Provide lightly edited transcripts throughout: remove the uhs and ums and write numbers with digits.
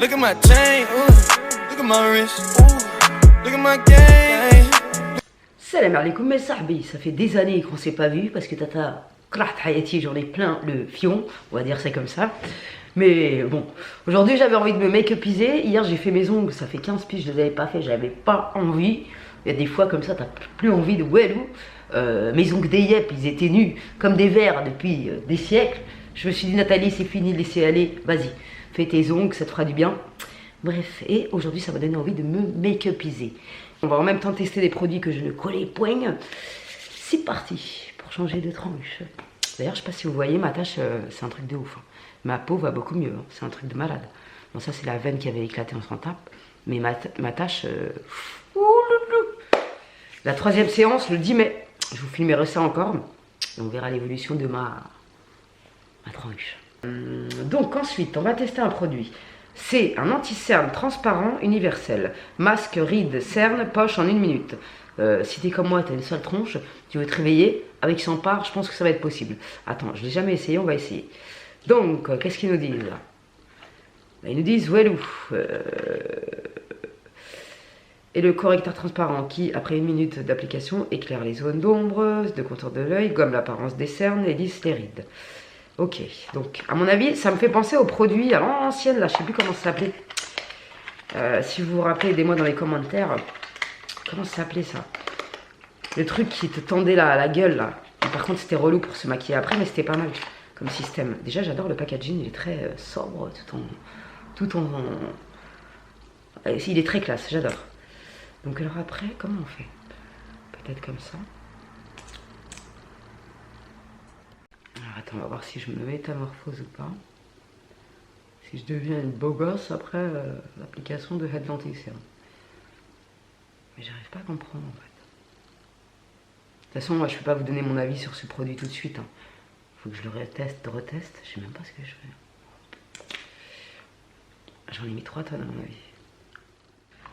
Look at my chain, ooh. Look at my wrist, ooh. Look at my game. Salam alaikum mes sahbi, ça fait des années qu'on s'est pas vu parce que tata Kraht Hayati, j'en ai plein le fion, on va dire ça comme ça. Mais bon, aujourd'hui j'avais envie de me make-upiser. Hier j'ai fait mes ongles, ça fait 15 piges, je les avais pas fait, j'avais pas envie. Il y a des fois comme ça, t'as plus envie de wellou. Mes ongles des yep, ils étaient nus comme des vers depuis des siècles. Je me suis dit Nathalie, c'est fini, laissez aller, vas-y, fais tes ongles, ça te fera du bien. Bref, et aujourd'hui ça m'a donné envie de me make-upiser. On va en même temps tester des produits que je ne connais point. C'est parti pour changer de tranche. D'ailleurs, je sais pas si vous voyez, ma tache, c'est un truc de ouf. Hein. Ma peau va beaucoup mieux, hein. C'est un truc de malade. Bon, ça c'est la veine qui avait éclaté, on s'en tape. Mais ma tache... La troisième séance, le 10 mai. Je vous filmerai ça encore. Et on verra l'évolution de ma tranche. Donc ensuite, on va tester un produit. C'est un anti-cerne transparent universel. Masque, rides, cerne, poche en 1 minute. Si t'es comme moi, t'as une seule tronche, tu veux te réveiller, avec 100 parts, je pense que ça va être possible. Attends, je l'ai jamais essayé, on va essayer. Donc, qu'est-ce qu'ils nous disent là? Ils nous disent, Wellou. Et le correcteur transparent qui, après 1 minute d'application, éclaire les zones d'ombre, de contour de l'œil, gomme l'apparence des cernes et lisse les rides. Ok, donc à mon avis, ça me fait penser au produit à l'ancienne, là, je sais plus comment ça s'appelait. Si vous vous rappelez, aidez-moi dans les commentaires. Comment ça s'appelait ça? Le truc qui te tendait la gueule, là. Et par contre, c'était relou pour se maquiller après, mais c'était pas mal comme système. Déjà, j'adore le packaging, il est très sobre, il est très classe, j'adore. Donc alors après, comment on fait? Peut-être comme ça. Alors attends, on va voir si je me métamorphose ou pas. Si je deviens une beau gosse après l'application de Headlantis. Mais j'arrive pas à comprendre en fait. De toute façon, moi je peux pas vous donner mon avis sur ce produit tout de suite. Hein. Faut que je le reteste. Je sais même pas ce que je fais. J'en ai mis 3 tonnes à mon avis.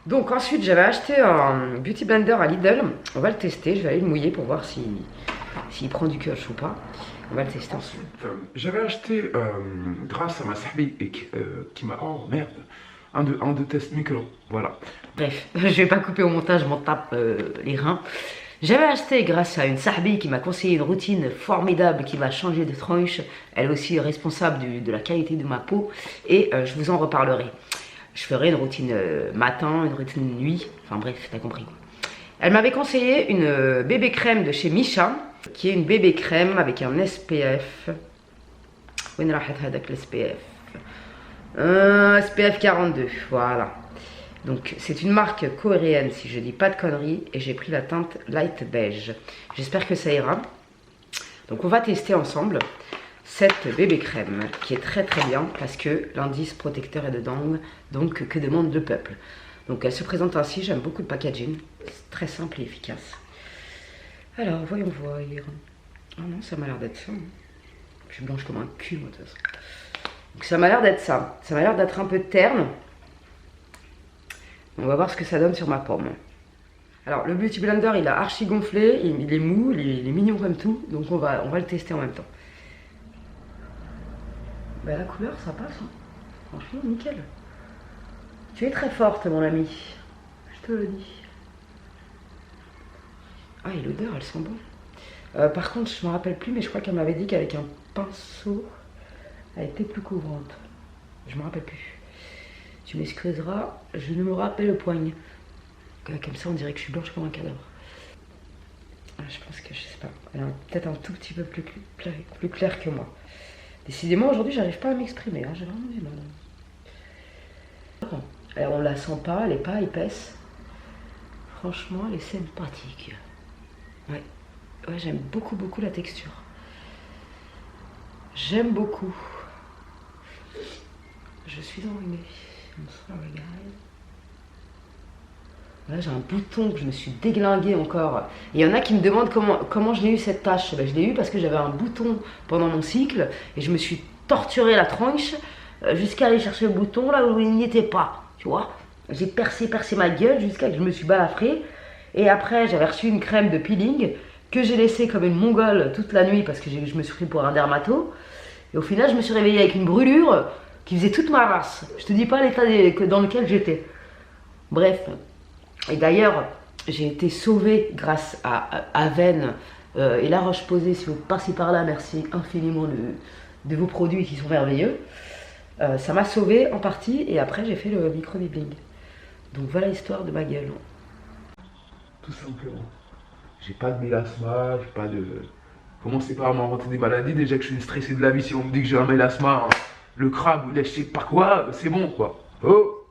Donc ensuite j'avais acheté un Beauty Blender à Lidl. On va le tester, je vais aller le mouiller pour voir s'il prend du cush ou pas. On va le tester ensuite. J'avais acheté grâce à ma sahbi qui m'a... Oh merde, un de test micro, voilà. Bref, je vais pas couper au montage, je m'en tape les reins. J'avais acheté grâce à une sahbi qui m'a conseillé une routine formidable qui m'a changé de tranche. Elle aussi est responsable de la qualité de ma peau et je vous en reparlerai. Je ferai une routine matin, une routine nuit, enfin bref, t'as compris quoi. Elle m'avait conseillé une bébé crème de chez Misha, qui est une bébé crème avec un SPF. Où est le SPF? SPF 42, voilà. Donc c'est une marque coréenne si je dis pas de conneries et j'ai pris la teinte light beige. J'espère que ça ira. Donc on va tester ensemble cette bébé crème qui est très bien parce que l'indice protecteur est dedans, donc que demande le peuple. Donc elle se présente ainsi, j'aime beaucoup le packaging, c'est très simple et efficace. Alors voyons voir. Ah non, ça m'a l'air d'être ça. Je suis blanche comme un cul moi de toute façon. Donc ça m'a l'air d'être ça, ça m'a l'air d'être un peu terne. On va voir ce que ça donne sur ma paume. Alors le Beauty Blender il a archi gonflé, il est mou, il est mignon comme tout, donc on va le tester en même temps. Bah, la couleur ça passe, hein. Franchement nickel. Tu es très forte mon ami, je te le dis. Ah et l'odeur elle sent bon. Par contre je me rappelle plus mais je crois qu'elle m'avait dit qu'avec un pinceau elle était plus couvrante. Je me rappelle plus. Tu m'excuseras, je ne me rappelle point. Comme ça on dirait que je suis blanche comme un cadavre. Ah, je pense que je sais pas, elle est peut-être un tout petit peu plus claire que moi. Décidément aujourd'hui j'arrive pas à m'exprimer, hein. J'ai vraiment du mal. Alors on la sent pas, elle est pas épaisse. Franchement elle est sympathique. Ouais, j'aime beaucoup la texture. J'aime beaucoup. Je suis enrhumée. Là j'ai un bouton que je me suis déglingué encore. Et il y en a qui me demandent comment je l'ai eu cette tache. Ben, je l'ai eu parce que j'avais un bouton pendant mon cycle et je me suis torturé la tranche jusqu'à aller chercher le bouton là où il n'y était pas. Tu vois, j'ai percé ma gueule jusqu'à que je me suis balafré. Et après j'avais reçu une crème de peeling que j'ai laissée comme une mongole toute la nuit parce que je me suis pris pour un dermato. Et au final je me suis réveillée avec une brûlure qui faisait toute ma race. Je te dis pas l'état dans lequel j'étais. Bref. Et d'ailleurs, j'ai été sauvée grâce à Aven et La Roche-Posay. Si vous passez par là, merci infiniment de vos produits qui sont merveilleux. Ça m'a sauvée en partie et après j'ai fait le micro-needling. Donc voilà l'histoire de ma gueule. Tout simplement. J'ai pas de mélasma, j'ai pas de... Commencez pas à m'inventer des maladies, déjà que je suis stressé de la vie, si on me dit que j'ai un mélasma, hein, le crabe ou je sais pas quoi, c'est bon quoi. Oh!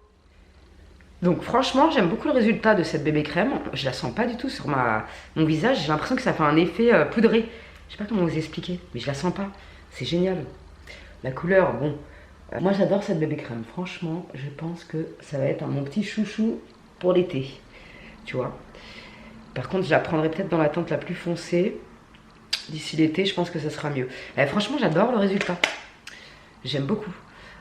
Donc franchement, j'aime beaucoup le résultat de cette bébé crème. Je la sens pas du tout sur mon visage. J'ai l'impression que ça fait un effet poudré. Je sais pas comment vous expliquer, mais je la sens pas. C'est génial. La couleur, bon. Moi j'adore cette bébé crème. Franchement, je pense que ça va être mon petit chouchou pour l'été. Tu vois. Par contre, je la prendrai peut-être dans la teinte la plus foncée. D'ici l'été, je pense que ça sera mieux. Franchement, j'adore le résultat. J'aime beaucoup.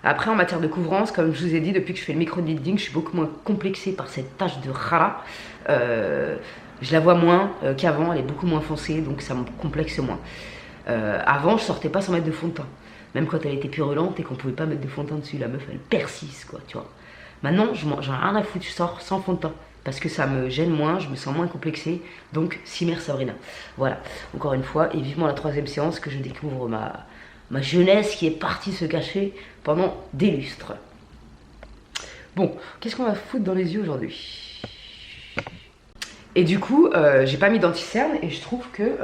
Après, en matière de couvrance, comme je vous ai dit, depuis que je fais le micro-needling, je suis beaucoup moins complexée par cette tache de ras. Je la vois moins qu'avant, elle est beaucoup moins foncée, donc ça me complexe moins. Avant, je sortais pas sans mettre de fond de teint. Même quand elle était purulente et qu'on pouvait pas mettre de fond de teint dessus, la meuf, elle persiste, quoi, tu vois. Maintenant, j'en ai rien à foutre, je sors sans fond de teint. Parce que ça me gêne moins, je me sens moins complexée. Donc, Simère Sabrina. Voilà, encore une fois, et vivement la 3e séance que je découvre ma jeunesse qui est partie se cacher pendant des lustres. Bon, qu'est-ce qu'on va foutre dans les yeux aujourd'hui? Et du coup, j'ai pas mis d'anti-cerne et je trouve que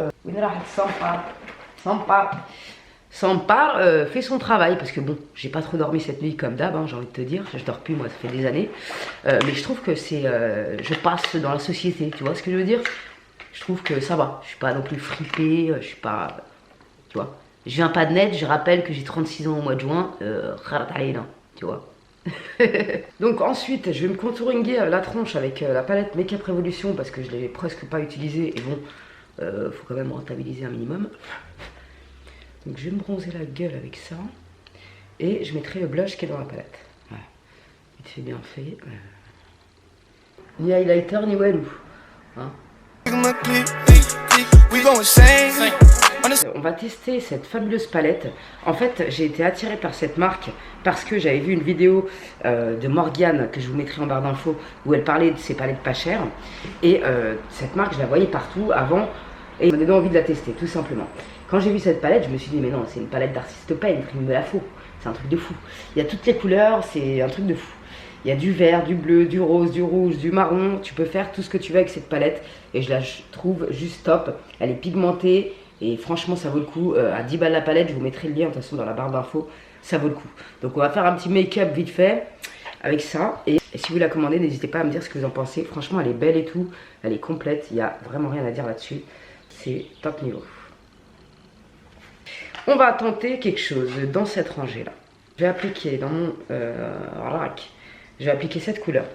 Sampa fait son travail parce que bon, j'ai pas trop dormi cette nuit comme d'hab, hein, j'ai envie de te dire, je dors plus moi, ça fait des années, mais je trouve que c'est, je passe dans la société, tu vois ce que je veux dire? Je trouve que ça va, je suis pas non plus fripée, je suis pas, tu vois, je viens pas de net, je rappelle que j'ai 36 ans au mois de juin, tu vois. Donc ensuite, je vais me contouringuer la tronche avec la palette Make Up Revolution parce que je l'ai presque pas utilisée et bon, faut quand même rentabiliser un minimum. Donc je vais me bronzer la gueule avec ça. Et je mettrai le blush qui est dans la palette. Ouais. Il fait bien fait. Ni highlighter ni walou. Hein. On va tester cette fabuleuse palette. En fait, j'ai été attirée par cette marque parce que j'avais vu une vidéo de Morgane que je vous mettrai en barre d'infos où elle parlait de ces palettes pas chères. Et cette marque, je la voyais partout avant et il m'a donné envie de la tester, tout simplement. Quand j'ai vu cette palette, je me suis dit, mais non, c'est une palette d'artiste peintre, il me la faut. C'est un truc de fou. Il y a toutes les couleurs, c'est un truc de fou. Il y a du vert, du bleu, du rose, du rouge, du marron. Tu peux faire tout ce que tu veux avec cette palette. Et je la trouve juste top. Elle est pigmentée. Et franchement, ça vaut le coup. À 10 balles la palette, je vous mettrai le lien de toute façon dans la barre d'infos. Ça vaut le coup. Donc on va faire un petit make-up vite fait avec ça. Et si vous la commandez, n'hésitez pas à me dire ce que vous en pensez. Franchement, elle est belle et tout. Elle est complète. Il n'y a vraiment rien à dire là-dessus. C'est top niveau. On va tenter quelque chose dans cette rangée là. Je vais appliquer dans mon rack. Je vais appliquer cette couleur.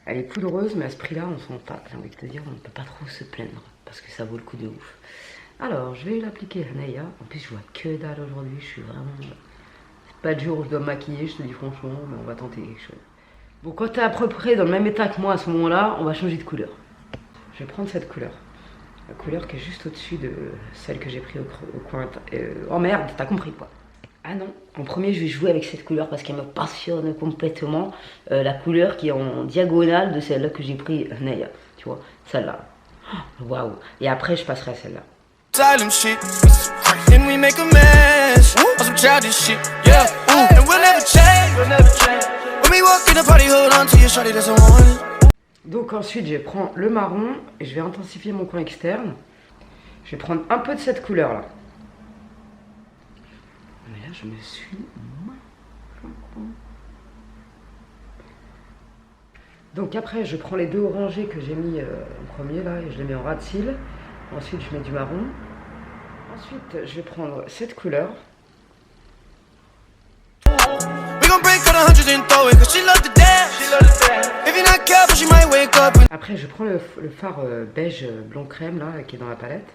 Elle est poudreuse, mais à ce prix-là, on s'en tape. J'ai envie de te dire, on ne peut pas trop se plaindre parce que ça vaut le coup de ouf. Alors, je vais l'appliquer à Naya. En plus, je vois que dalle aujourd'hui. Je suis vraiment. C'est pas le jour où je dois me maquiller, je te dis franchement, mais on va tenter quelque chose. Bon, quand tu es à peu près dans le même état que moi à ce moment-là, on va changer de couleur. Je vais prendre cette couleur. La couleur qui est juste au-dessus de celle que j'ai pris au coin. Oh merde, t'as compris quoi. Ah non, en premier je vais jouer avec cette couleur parce qu'elle me passionne complètement. La couleur qui est en diagonale de celle-là que j'ai pris Naya. Tu vois, celle-là. Waouh. Et après je passerai à celle-là. Silent shit, and we make a mess on some childish shit, yeah. And we'll never change. When we walk in the party, hold on to your shawty, there's someone. Donc ensuite je prends le marron et je vais intensifier mon coin externe. Je vais prendre un peu de cette couleur là. Mais là je me suis... Donc après je prends les deux orangés que j'ai mis en premier là et je les mets en ras de cils. Ensuite je mets du marron. Ensuite je vais prendre cette couleur. Après je prends le fard beige blanc crème là qui est dans la palette.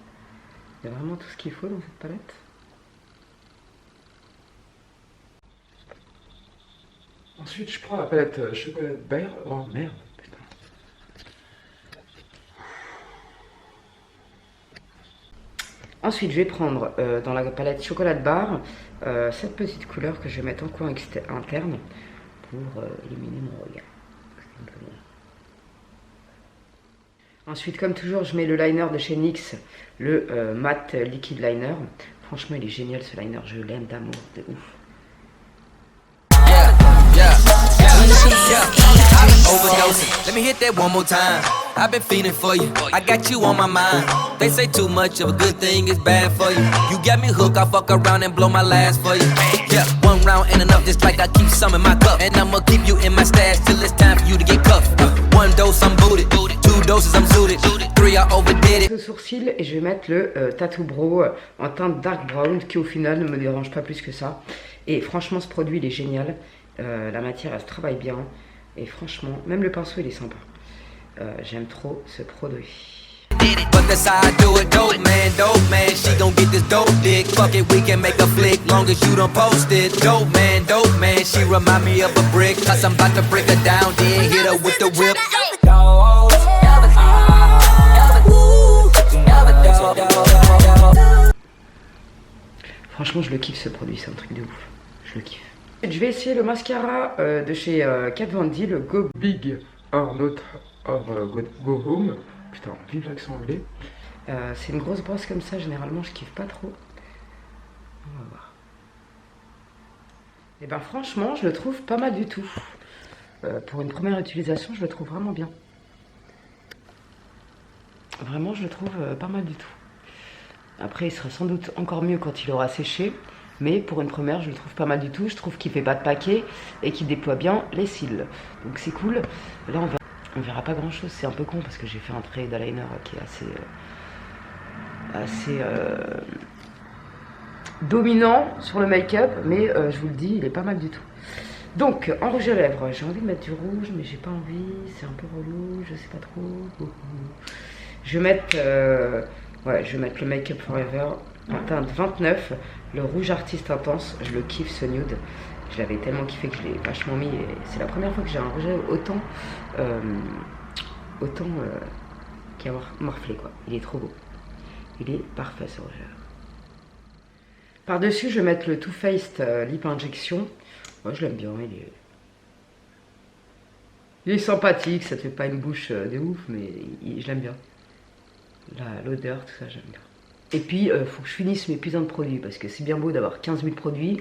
Il y a vraiment tout ce qu'il faut dans cette palette. Ensuite je prends la palette chocolat vert. Oh merde, putain. Ensuite, je vais prendre dans la palette Chocolat Bar cette petite couleur que je vais mettre en coin interne pour éliminer mon regard. Ensuite, comme toujours, je mets le liner de chez NYX, le Matte Liquid Liner. Franchement, il est génial ce liner, je l'aime d'amour, de ouf. Overdosing. Let me hit that one more time. I've been feeling for you. I got you on my mind. They say too much of a good thing is bad for you. You got me hooked, I fuck around and blow my last for you. Yeah, one round ain't enough, just like I keep some in my cup. And I'ma keep you in my stash till it's time for you to get cuffed. One dose, I'm booted. Two doses, I'm suited. Three, I overdid it. Au sourcil, et je vais mettre le Tattoo Brow en teinte dark brown qui au final ne me dérange pas plus que ça. Et franchement, ce produit il est génial. La matière elle se travaille bien. Et franchement, même le pinceau il est sympa. J'aime trop ce produit. But that's how I do it, dope man, she gon' get this dope dick. Fuck it, we can make a flick, long as you don't post it. Dope man, she remind me of a brick. Cause I'm about to break her down, then hit her with the whip. Franchement, je le kiffe ce produit, c'est un truc de ouf. Je le kiffe. Je vais essayer le mascara de chez Kat Von D, le Go Big or Go Home. Putain, vive l'accent anglais. C'est une grosse brosse comme ça, généralement je kiffe pas trop. On va voir. Et ben franchement, je le trouve pas mal du tout. Pour une première utilisation, je le trouve vraiment bien. Vraiment, je le trouve pas mal du tout. Après, il sera sans doute encore mieux quand il aura séché. Mais pour une première, je le trouve pas mal du tout. Je trouve qu'il fait pas de paquet et qu'il déploie bien les cils. Donc c'est cool. Là, on verra pas grand chose. C'est un peu con parce que j'ai fait un trait d'eyeliner qui est assez dominant sur le make-up. Mais je vous le dis, il est pas mal du tout. Donc, en rouge à lèvres, j'ai envie de mettre du rouge, mais j'ai pas envie. C'est un peu relou, je sais pas trop. Je vais mettre, je vais mettre le Make Up Forever en teinte 29. Le rouge artiste intense, je le kiffe ce nude. Je l'avais tellement kiffé que je l'ai vachement mis. Et c'est la première fois que j'ai un rouge autant qui a morflé quoi. Il est trop beau. Il est parfait ce rouge. Par-dessus, je vais mettre le Too Faced Lip Injection. Moi, je l'aime bien. Il est sympathique. Ça te fait pas une bouche de ouf, mais je l'aime bien. L'odeur, tout ça, j'aime bien. Et puis, faut que je finisse mes putains de produits, parce que c'est bien beau d'avoir 15 000 produits.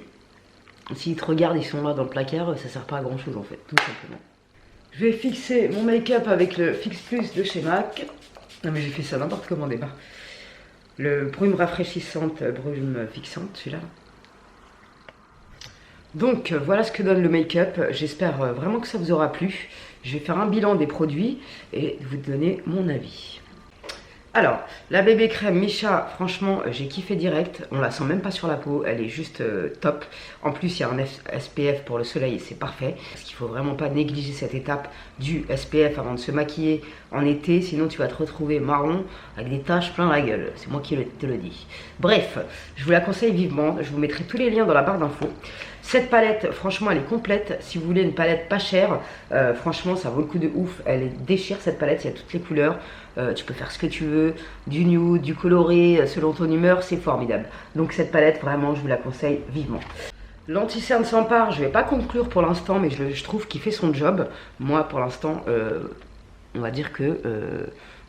S'ils te regardent, ils sont là dans le placard, ça sert pas à grand chose en fait, tout simplement. Je vais fixer mon make-up avec le Fix Plus de chez MAC. Non mais j'ai fait ça n'importe comment des barres. Le brume rafraîchissante, brume fixante, celui-là. Donc voilà ce que donne le make-up. J'espère vraiment que ça vous aura plu. Je vais faire un bilan des produits et vous donner mon avis. Alors, la bébé crème Missha, franchement, j'ai kiffé direct. On la sent même pas sur la peau, elle est juste top. En plus, il y a un SPF pour le soleil et c'est parfait. Parce qu'il faut vraiment pas négliger cette étape du SPF avant de se maquiller en été. Sinon, tu vas te retrouver marron avec des taches plein la gueule. C'est moi qui te le dis. Bref, je vous la conseille vivement. Je vous mettrai tous les liens dans la barre d'infos. Cette palette, franchement, elle est complète. Si vous voulez une palette pas chère, franchement, ça vaut le coup de ouf. Elle est déchire cette palette, il y a toutes les couleurs. Tu peux faire ce que tu veux, du nude, du coloré, selon ton humeur, c'est formidable. Donc cette palette, vraiment, je vous la conseille vivement. L'anti-cerne sans part, je ne vais pas conclure pour l'instant, mais je trouve qu'il fait son job. Moi, pour l'instant, on va dire que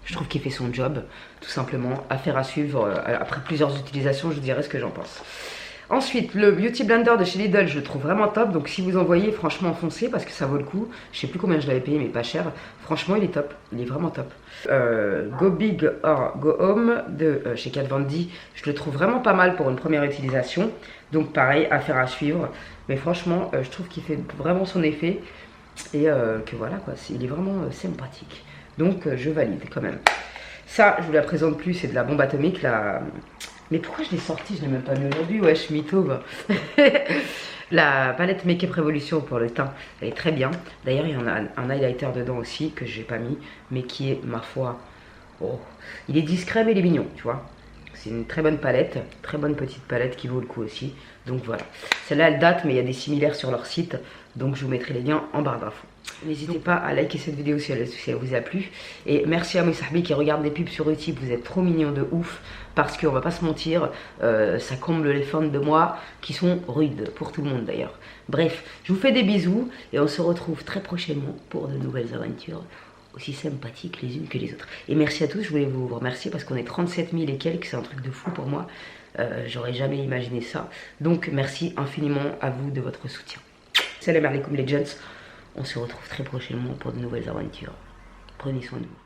je trouve qu'il fait son job, tout simplement. Affaire à suivre, après plusieurs utilisations, je vous dirai ce que j'en pense. Ensuite, le Beauty Blender de chez Lidl, je le trouve vraiment top. Donc si vous en voyez, franchement, foncez parce que ça vaut le coup. Je sais plus combien je l'avais payé, mais pas cher. Franchement, il est top. Il est vraiment top. Go Big or Go Home de chez Kat Von D, je le trouve vraiment pas mal pour une première utilisation. Donc pareil, affaire à suivre. Mais franchement, je trouve qu'il fait vraiment son effet. Et que voilà, quoi. Il est vraiment sympathique. Donc je valide quand même. Ça, je vous la présente plus, c'est de la bombe atomique, la... Mais pourquoi je l'ai sorti? Je l'ai même pas mis aujourd'hui. Wesh, mytho. La palette Make Up Revolution pour le teint, elle est très bien. D'ailleurs, il y en a un highlighter dedans aussi que j'ai pas mis, mais qui est, ma foi, oh, il est discret mais il est mignon, tu vois. C'est une très bonne palette, très bonne petite palette qui vaut le coup aussi. Donc voilà. Celle-là, elle date, mais il y a des similaires sur leur site. Donc je vous mettrai les liens en barre d'infos. N'hésitez pas à liker cette vidéo si elle vous a plu. Et merci à mes sahbis qui regardent des pubs sur Utip, vous êtes trop mignons de ouf. Parce qu'on va pas se mentir, ça comble les fans de moi qui sont rudes, pour tout le monde d'ailleurs. Bref, je vous fais des bisous et on se retrouve très prochainement pour de nouvelles aventures aussi sympathiques les unes que les autres. Et merci à tous, je voulais vous remercier parce qu'on est 37 000 et quelques, c'est un truc de fou pour moi. J'aurais jamais imaginé ça. Donc merci infiniment à vous de votre soutien. Salam alaikum les gens, on se retrouve très prochainement pour de nouvelles aventures. Prenez soin de vous.